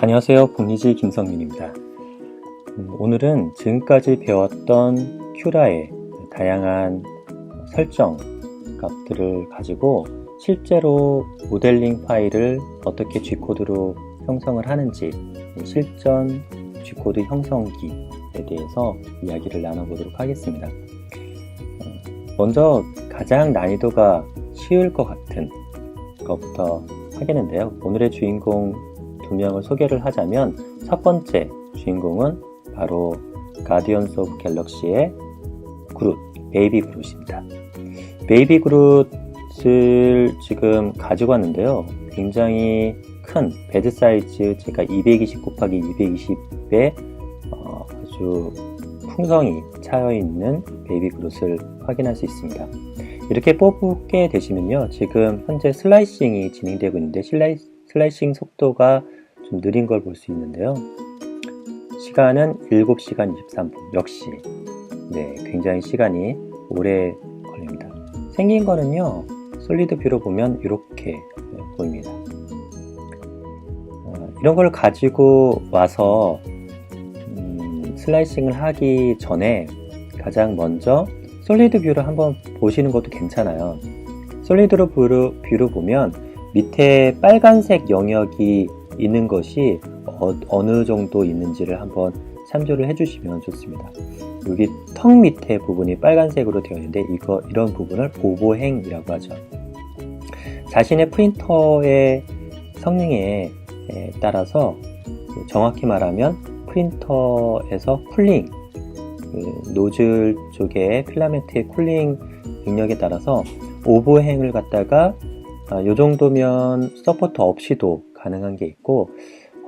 안녕하세요. 복리지 김성민입니다. 오늘은 지금까지 배웠던 큐라의 다양한 설정 값들을 가지고 실제로 모델링 파일을 어떻게 G코드로 형성을 하는지 실전 G코드 형성기에 대해서 이야기를 나눠보도록 하겠습니다. 먼저 가장 난이도가 쉬울 것 같은 것부터 하겠는데요. 오늘의 주인공 두 명을 소개를 하자면 첫 번째 주인공은 바로 가디언스 오브 갤럭시의 그룻, 베이비 그룻입니다. 베이비 그룻을 지금 가지고 왔는데요. 굉장히 큰 베드 사이즈, 제가 220 곱하기 220의 아주 풍성이 차여있는 베이비 그룻을 확인할 수 있습니다. 이렇게 뽑게 되시면요, 지금 현재 슬라이싱이 진행되고 있는데 슬라이싱 속도가 좀 느린 걸 볼 수 있는데요. 시간은 7시간 23분. 역시 굉장히 시간이 오래 걸립니다. 생긴 거는요, 솔리드 뷰로 보면 이렇게 보입니다. 이런 걸 가지고 와서 슬라이싱을 하기 전에 가장 먼저 솔리드 뷰를 한번 보시는 것도 괜찮아요. 솔리드 뷰로 보면 밑에 빨간색 영역이 있는 것이 어느 정도 있는지를 한번 참조를 해주시면 좋습니다. 여기 턱 밑에 부분이 빨간색으로 되어 있는데 이런 부분을 오버행이라고 하죠. 자신의 프린터의 성능에 따라서 정확히 말하면 프린터에서 쿨링, 노즐 쪽에 필라멘트의 쿨링 능력에 따라서 오버행을 갖다가 이 정도면 서포터 없이도 가능한 게 있고,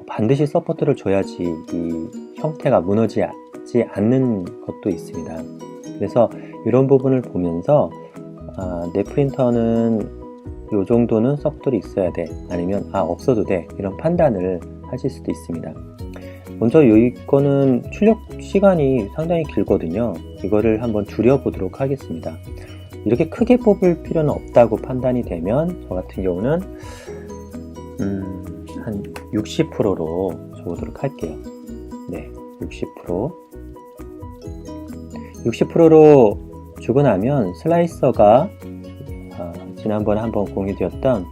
반드시 서포트를 줘야지 이 형태가 무너지지 않는 것도 있습니다. 그래서 이런 부분을 보면서 내 프린터는 이 정도는 서포트가 있어야 돼, 아니면 없어도 돼, 이런 판단을 하실 수도 있습니다. 먼저 이거는 출력 시간이 상당히 길거든요. 이거를 한번 줄여보도록 하겠습니다. 이렇게 크게 뽑을 필요는 없다고 판단이 되면 저 같은 경우는 한 60%로 줘보도록 할게요. 60%로 주고 나면 슬라이서가 지난번에 한번 공유되었던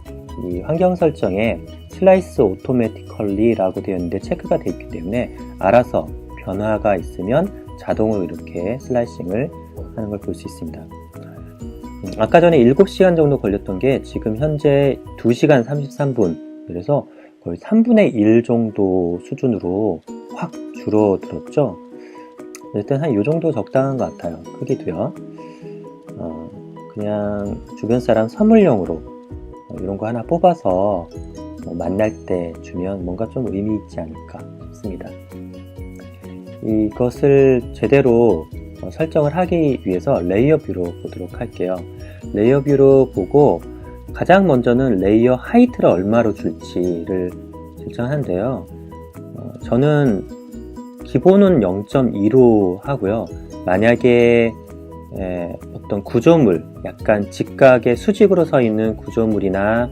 이 환경 설정에 슬라이스 오토매티컬리 라고 되어 있는데 체크가 되어 있기 때문에 알아서 변화가 있으면 자동으로 이렇게 슬라이싱을 하는 걸 볼 수 있습니다. 아까 전에 7시간 정도 걸렸던 게 지금 현재 2시간 33분, 그래서 거의 3분의 1 정도 수준으로 확 줄어들었죠. 일단 한 이 정도 적당한 것 같아요. 크기도요. 그냥 주변 사람 선물용으로 이런 거 하나 뽑아서 만날 때 주면 뭔가 좀 의미 있지 않을까 싶습니다. 이것을 제대로 설정을 하기 위해서 레이어 뷰로 보도록 할게요. 레이어 뷰로 보고 가장 먼저는 레이어 하이트를 얼마로 줄지를 결정하는데요. 저는 기본은 0.2로 하고요. 만약에 어떤 구조물, 약간 직각의 수직으로 서 있는 구조물이나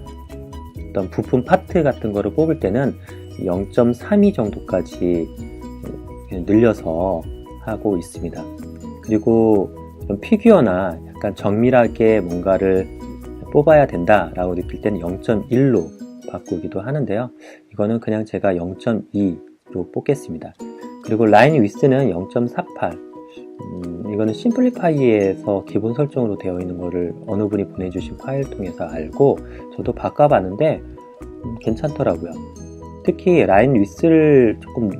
어떤 부품 파트 같은 거를 뽑을 때는 0.32 정도까지 늘려서 하고 있습니다. 그리고 피규어나 약간 정밀하게 뭔가를 뽑아야 된다라고 느낄 때는 0.1로 바꾸기도 하는데요. 이거는 그냥 제가 0.2로 뽑겠습니다. 그리고 라인 위스는 0.48. 이거는 심플리파이에서 기본 설정으로 되어 있는 거를 어느 분이 보내주신 파일 통해서 알고 저도 바꿔봤는데 괜찮더라고요. 특히 라인 위스를 조금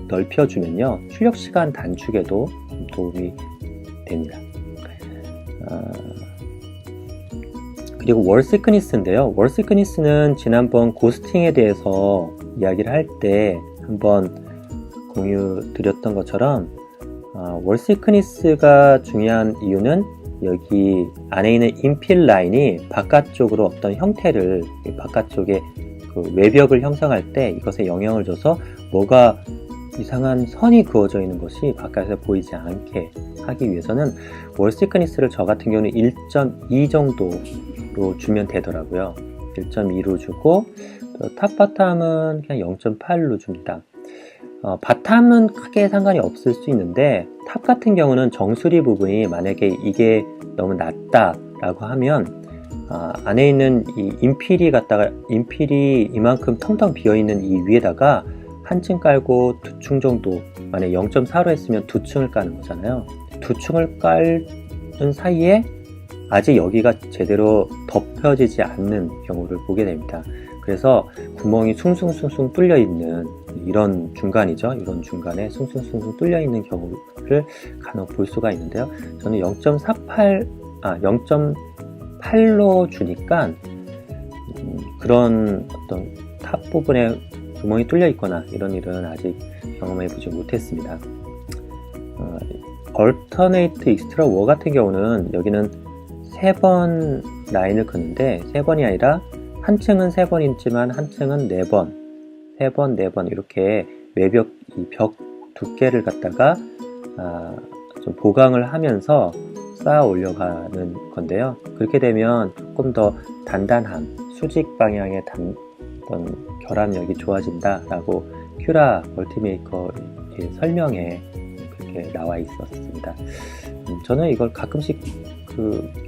넓혀주면요, 출력 시간 단축에도 도움이 됩니다. 그리고 월 시크니스인데요. 월 시크니스는 지난번 고스팅에 대해서 이야기를 할 때 한번 공유 드렸던 것처럼 월 시크니스가 중요한 이유는 여기 안에 있는 인필 라인이 바깥쪽으로 어떤 형태를, 바깥쪽에 그 외벽을 형성할 때 이것에 영향을 줘서 뭐가 이상한 선이 그어져 있는 것이 바깥에서 보이지 않게 하기 위해서는 월 시크니스를 저 같은 경우는 1.2 정도로 주면 되더라고요. 1.2로 주고 탑 바텀은 그냥 0.8로 줍니다. 바텀은 크게 상관이 없을 수 있는데 탑 같은 경우는 정수리 부분이 만약에 이게 너무 낮다라고 하면 안에 있는 이 인필이 이만큼 텅텅 비어있는 이 위에다가 한 층 깔고 2층 정도, 만약에 0.4로 했으면 2층을 까는 거잖아요. 2층을 깔는 사이에 아직 여기가 제대로 덮여지지 않는 경우를 보게 됩니다. 그래서 구멍이 숭숭숭숭 뚫려 있는 이런 중간이죠. 이런 중간에 숭숭숭숭 뚫려 있는 경우를 간혹 볼 수가 있는데요. 저는 0.8로 주니까 그런 어떤 탑 부분에 구멍이 뚫려 있거나 이런 일은 아직 경험해 보지 못했습니다. 얼터네이트 익스트라 워 같은 경우는 여기는 3번 라인을 긋는데 3번이 아니라 한 층은 3번 있지만 한 층은 4번, 3번, 4번 이렇게 외벽 이 벽 두께를 갖다가 좀 보강을 하면서 쌓아 올려가는 건데요. 그렇게 되면 조금 더 단단함, 수직 방향의 어떤 결합력이 좋아진다라고 큐라 멀티메이커의 설명에 그렇게 나와 있었습니다. 저는 이걸 가끔씩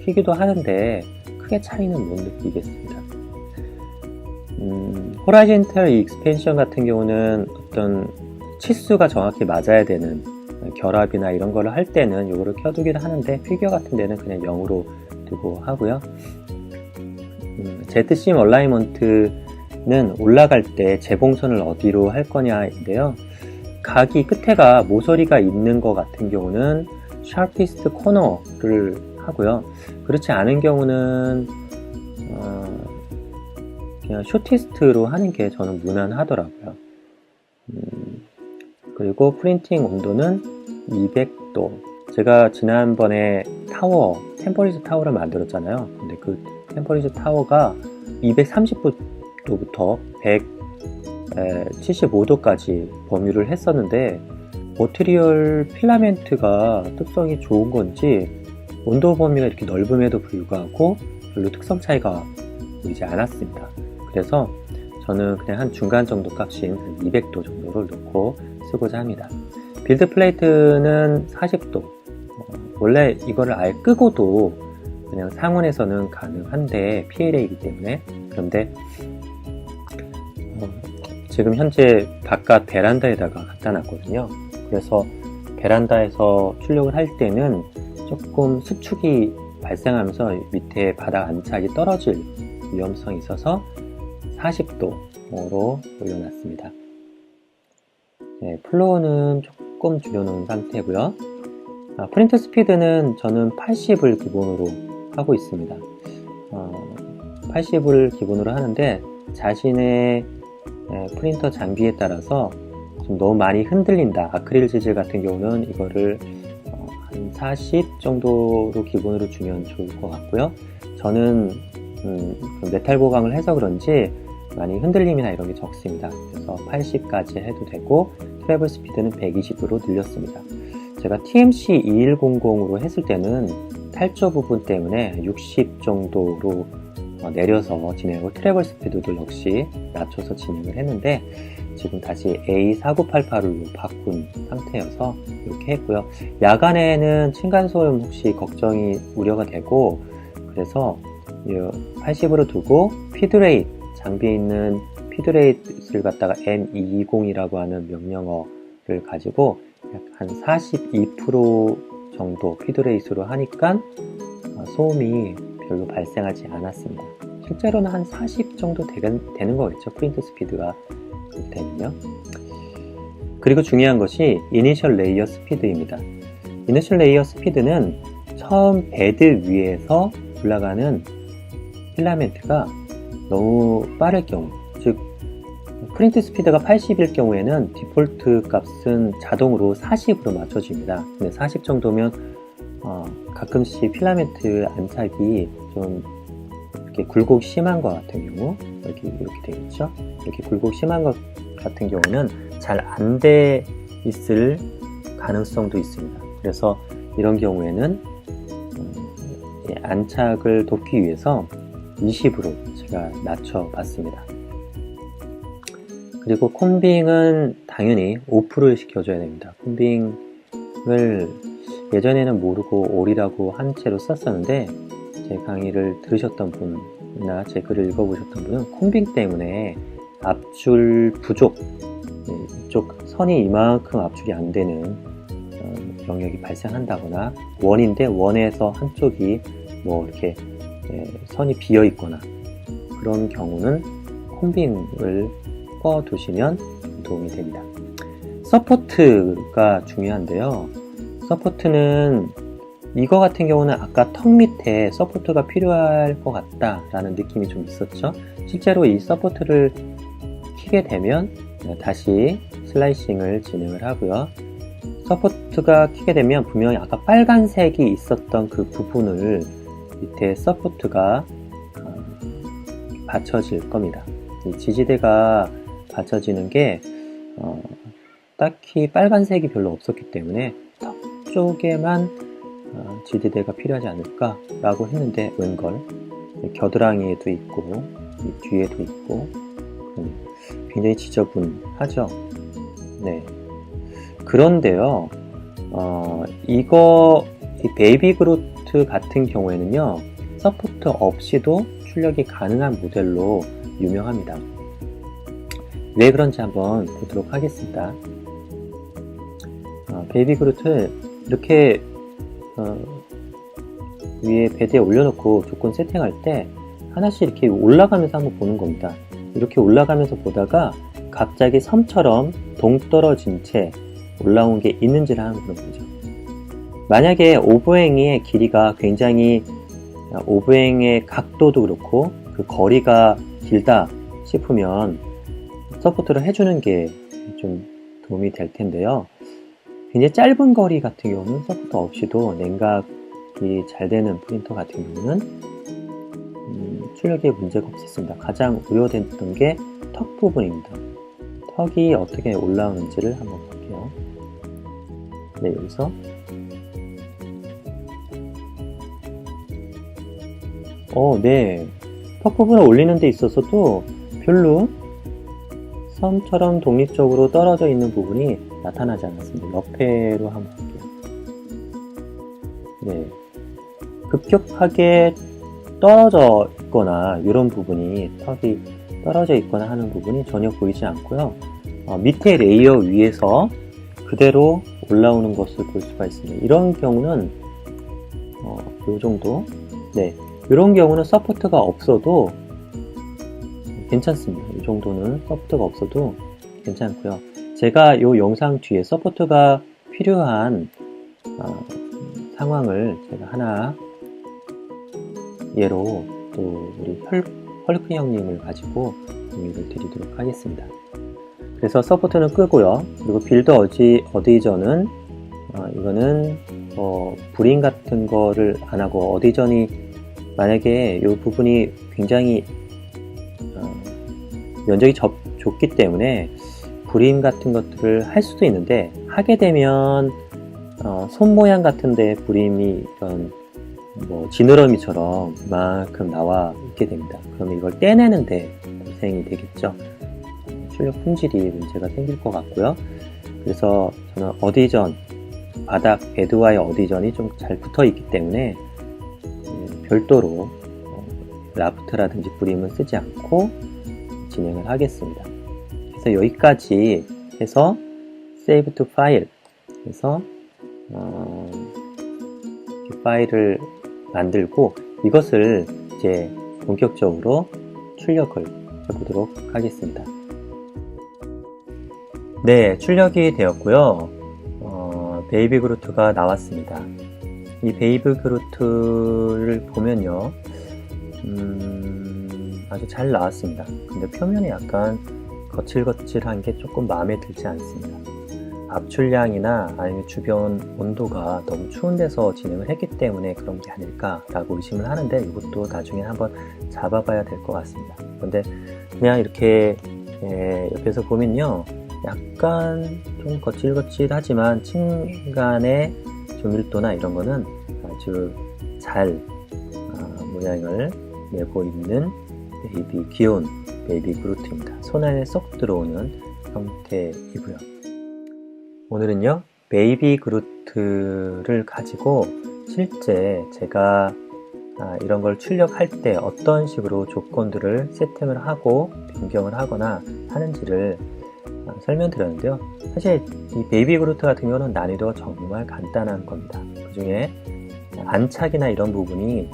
키기도 하는데 크게 차이는 못 느끼겠습니다. 호라이즌탈 익스펜션 같은 경우는 어떤 치수가 정확히 맞아야 되는 결합이나 이런 거를 할 때는 이거를 켜두긴 하는데 피규어 같은 데는 그냥 0으로 두고 하고요. ZSIM 얼라이먼트는 올라갈 때 재봉선을 어디로 할 거냐인데요. 각이 끝에가 모서리가 있는 것 같은 경우는 샤피스트 코너를 하고요. 그렇지 않은 경우는 그냥 쇼티스트로 하는 게 저는 무난하더라고요. 그리고 프린팅 온도는 200도. 제가 지난번에 템퍼리처 타워를 만들었잖아요. 근데 그 템퍼리처 타워가 230도부터 175도까지 범위를 했었는데 머티리얼 필라멘트가 특성이 좋은 건지 온도 범위가 이렇게 넓음에도 불구하고 별로 특성 차이가 보이지 않았습니다. 그래서 저는 그냥 한 중간 정도 값인 200도 정도를 놓고 쓰고자 합니다. 빌드 플레이트는 40도. 원래 이거를 아예 끄고도 그냥 상온에서는 가능한데 PLA이기 때문에. 그런데 지금 현재 바깥 베란다에다가 갖다 놨거든요. 그래서 베란다에서 출력을 할 때는 조금 수축이 발생하면서 밑에 바닥 안착이 떨어질 위험성이 있어서 40도로 올려놨습니다. 네, 플로우는 조금 줄여놓은 상태고요. 프린트 스피드는 저는 80을 기본으로 하고 있습니다. 80을 기본으로 하는데 자신의 프린터 장비에 따라서 좀 너무 많이 흔들린다. 아크릴 재질 같은 경우는 이거를 한 40 정도로 기본으로 주면 좋을 것 같고요. 저는 메탈 보강을 해서 그런지 많이 흔들림이나 이런 게 적습니다. 그래서 80까지 해도 되고 트래블 스피드는 120으로 늘렸습니다. 제가 TMC 2100으로 했을 때는 탈조 부분 때문에 60 정도로 내려서 진행하고 트래블 스피드도 역시 낮춰서 진행을 했는데 지금 다시 A4988로 바꾼 상태여서 이렇게 했고요. 야간에는 층간소음 혹시 걱정이 우려가 되고 그래서 80으로 두고 피드레이트 장비에 있는 피드레이트를 갖다가 M220이라고 하는 명령어를 가지고 약 한 42% 정도 피드레이트로 하니까 소음이 별로 발생하지 않았습니다. 실제로는 한 40 정도 되는 거겠죠. 프린트 스피드가 그렇게 되면요. 그리고 중요한 것이 이니셜 레이어 스피드입니다. 이니셜 레이어 스피드는 처음 베드 위에서 올라가는 필라멘트가 너무 빠를 경우, 즉 프린트 스피드가 80일 경우에는 디폴트 값은 자동으로 40으로 맞춰집니다. 근데 40 정도면 가끔씩 필라멘트 안착이 좀 이렇게 굴곡 심한 것 같은 경우, 여기 이렇게 되겠죠? 이렇게 굴곡 심한 것 같은 경우는 잘 안 돼 있을 가능성도 있습니다. 그래서 이런 경우에는 안착을 돕기 위해서 20으로 제가 낮춰 봤습니다. 그리고 콤빙은 당연히 오프를 시켜줘야 됩니다. 콤빙을 예전에는 모르고 올이라고 한 채로 썼었는데 제 강의를 들으셨던 분이나 제 글을 읽어보셨던 분은 콤빙 때문에 압출 부족, 이쪽 선이 이만큼 압출이 안 되는 영역이 발생한다거나 원인데 원에서 한쪽이 뭐 이렇게 선이 비어 있거나 그런 경우는 콤빙을 꺼 두시면 도움이 됩니다. 서포트가 중요한데요. 서포트는 이거 같은 경우는 아까 턱 밑에 서포트가 필요할 것 같다 라는 느낌이 좀 있었죠. 실제로 이 서포트를 키게 되면 다시 슬라이싱을 진행을 하고요. 서포트가 키게 되면 분명히 아까 빨간색이 있었던 그 부분을 밑에 서포트가 받쳐질 겁니다. 이 지지대가 받쳐지는 게 딱히 빨간색이 별로 없었기 때문에 턱 쪽에만 지지대가 필요하지 않을까 라고 했는데 웬걸 겨드랑이에도 있고 뒤에도 있고 굉장히 지저분하죠. 네. 그런데요, 이 베이비 그루트 같은 경우에는요, 서포트 없이도 출력이 가능한 모델로 유명합니다. 왜 그런지 한번 보도록 하겠습니다. 베이비 그루트 이렇게 위에 베드에 올려놓고 조건 세팅할 때 하나씩 이렇게 올라가면서 한번 보는 겁니다. 이렇게 올라가면서 보다가 갑자기 섬처럼 동떨어진 채 올라온 게 있는지를 한번 보는 거죠. 만약에 오브행의 길이가 굉장히 오브행의 각도도 그렇고 그 거리가 길다 싶으면 서포트를 해주는 게 좀 도움이 될 텐데요. 굉장히 짧은 거리 같은 경우는 서포터 없이도 냉각이 잘 되는 프린터 같은 경우는 출력에 문제가 없었습니다. 가장 우려됐던 게 턱 부분입니다. 턱이 어떻게 올라오는지를 한번 볼게요. 네, 여기서 네, 턱 부분을 올리는 데 있어서도 별로 섬처럼 독립적으로 떨어져 있는 부분이 나타나지 않았습니다. 옆에로 한번 볼게요. 네, 급격하게 떨어져 있거나 이런 부분이 턱이 떨어져 있거나 하는 부분이 전혀 보이지 않고요. 밑에 레이어 위에서 그대로 올라오는 것을 볼 수가 있습니다. 이런 경우는 이 정도, 네, 이런 경우는 서포트가 없어도 괜찮습니다. 이 정도는 서포트가 없어도 괜찮고요. 제가 이 영상 뒤에 서포트가 필요한 상황을 제가 하나 예로 또 우리 헐크 형님을 가지고 공유를 드리도록 하겠습니다. 그래서 서포트는 끄고요. 그리고 빌드 어디전은 이거는 브링 같은 거를 안 하고 어디전이 만약에 이 부분이 굉장히 면적이 좁기 때문에 브림 같은 것들을 할 수도 있는데 하게 되면 손 모양 같은데 브림이 이런 지느러미처럼 이만큼 나와 있게 됩니다. 그러면 이걸 떼내는데 고생이 되겠죠. 출력 품질이 문제가 생길 것 같고요. 그래서 저는 어디전, 바닥 베드와의 어디전이 좀 잘 붙어 있기 때문에 별도로 라프트라든지 브림은 쓰지 않고 진행을 하겠습니다. 그래서 여기까지 해서 Save to File 해서 파일을 만들고 이것을 이제 본격적으로 출력을 해보도록 하겠습니다. 네, 출력이 되었고요. 베이비 그루트가 나왔습니다. 이 베이비 그루트를 보면요, 아주 잘 나왔습니다. 근데 표면이 약간 거칠거칠한 게 조금 마음에 들지 않습니다. 압출량이나 아니면 주변 온도가 너무 추운 데서 진행을 했기 때문에 그런 게 아닐까라고 의심을 하는데 이것도 나중에 한번 잡아봐야 될 것 같습니다. 그런데 그냥 이렇게 옆에서 보면요, 약간 좀 거칠거칠하지만 층간의 조밀도나 이런 거는 아주 잘 모양을 내고 있는 귀여운 베이비 그루트입니다. 손 안에 쏙 들어오는 형태이고요. 오늘은요, 베이비 그루트를 가지고 실제 제가 이런 걸 출력할 때 어떤 식으로 조건들을 세팅을 하고 변경을 하거나 하는지를 설명드렸는데요. 사실 이 베이비 그루트 같은 경우는 난이도가 정말 간단한 겁니다. 그 중에 안착이나 이런 부분이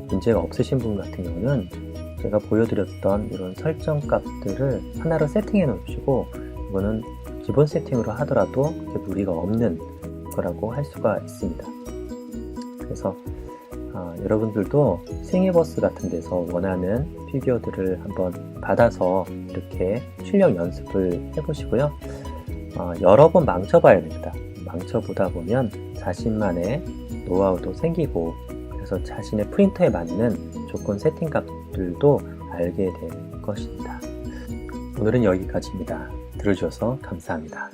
문제가 없으신 분 같은 경우는 제가 보여드렸던 이런 설정 값들을 하나로 세팅해 놓으시고, 이거는 기본 세팅으로 하더라도 무리가 없는 거라고 할 수가 있습니다. 그래서 여러분들도 생애버스 같은 데서 원하는 피규어들을 한번 받아서 이렇게 출력 연습을 해보시고요. 여러 번 망쳐봐야 됩니다. 망쳐보다 보면 자신만의 노하우도 생기고, 그래서 자신의 프린터에 맞는 조건 세팅 값들도 알게 될 것입니다. 오늘은 여기까지입니다. 들어주셔서 감사합니다.